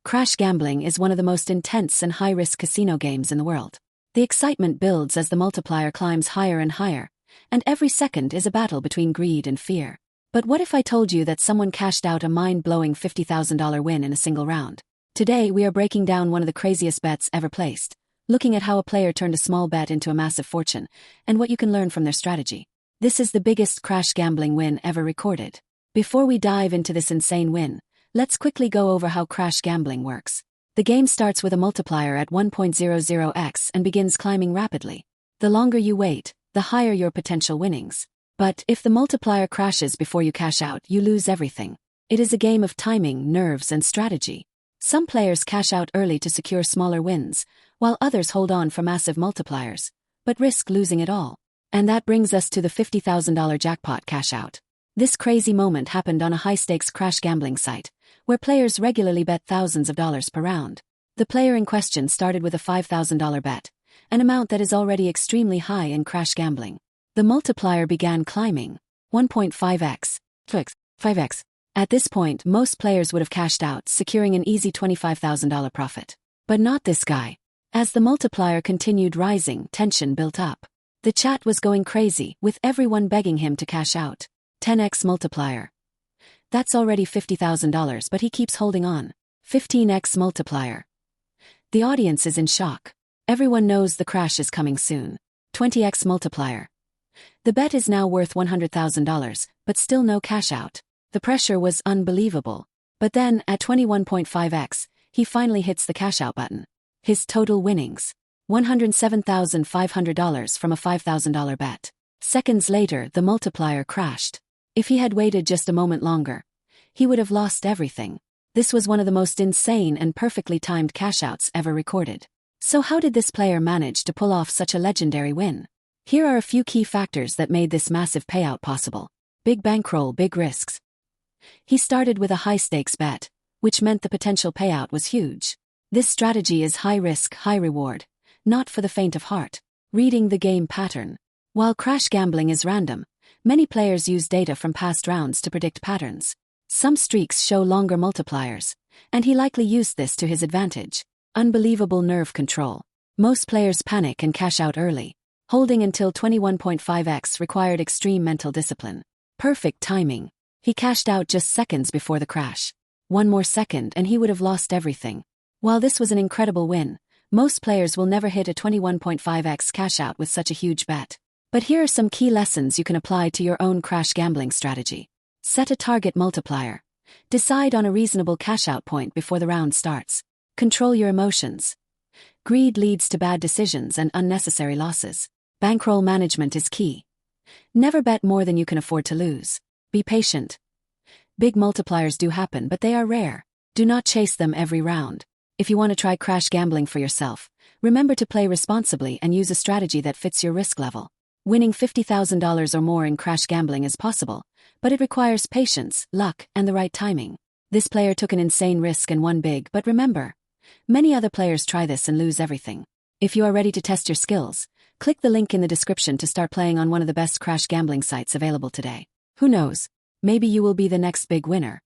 Crash gambling is one of the most intense and high-risk casino games in the world. The excitement builds as the multiplier climbs higher and higher, and every second is a battle between greed and fear. But what if I told you that someone cashed out a mind-blowing $50,000 win in a single round? Today we are breaking down one of the craziest bets ever placed, looking at how a player turned a small bet into a massive fortune, and what you can learn from their strategy. This is the biggest crash gambling win ever recorded. Before we dive into this insane win, let's quickly go over how crash gambling works. The game starts with a multiplier at 1.00x and begins climbing rapidly. The longer you wait, the higher your potential winnings. But if the multiplier crashes before you cash out, you lose everything. It is a game of timing, nerves, and strategy. Some players cash out early to secure smaller wins, while others hold on for massive multipliers, but risk losing it all. And that brings us to the $50,000 jackpot cash out. This crazy moment happened on a high-stakes crash gambling site, where players regularly bet thousands of dollars per round. The player in question started with a $5,000 bet, an amount that is already extremely high in crash gambling. The multiplier began climbing, 1.5x, 5x. At this point, most players would have cashed out, securing an easy $25,000 profit. But not this guy. As the multiplier continued rising, tension built up. The chat was going crazy, with everyone begging him to cash out. 10x multiplier. That's already $50,000, but he keeps holding on. 15x multiplier. The audience is in shock. Everyone knows the crash is coming soon. 20x multiplier. The bet is now worth $100,000, but still no cash out. The pressure was unbelievable. But then, at 21.5x, he finally hits the cash out button. His total winnings: $107,500 from a $5,000 bet. Seconds later, the multiplier crashed. If he had waited just a moment longer, he would have lost everything. This was one of the most insane and perfectly timed cash-outs ever recorded. So how did this player manage to pull off such a legendary win? Here are a few key factors that made this massive payout possible. Big bankroll, big risks. He started with a high-stakes bet, which meant the potential payout was huge. This strategy is high risk, high reward, not for the faint of heart. Reading the game pattern. While crash gambling is random, many players use data from past rounds to predict patterns. Some streaks show longer multipliers, and he likely used this to his advantage. Unbelievable nerve control. Most players panic and cash out early. Holding until 21.5x required extreme mental discipline. Perfect timing. He cashed out just seconds before the crash. One more second and he would have lost everything. While this was an incredible win, most players will never hit a 21.5x cash out with such a huge bet. But here are some key lessons you can apply to your own crash gambling strategy. Set a target multiplier. Decide on a reasonable cash out point before the round starts. Control your emotions. Greed leads to bad decisions and unnecessary losses. Bankroll management is key. Never bet more than you can afford to lose. Be patient. Big multipliers do happen, but they are rare. Do not chase them every round. If you want to try crash gambling for yourself, remember to play responsibly and use a strategy that fits your risk level. Winning $50,000 or more in crash gambling is possible, but it requires patience, luck, and the right timing. This player took an insane risk and won big, but remember, many other players try this and lose everything. If you are ready to test your skills, click the link in the description to start playing on one of the best crash gambling sites available today. Who knows? Maybe you will be the next big winner.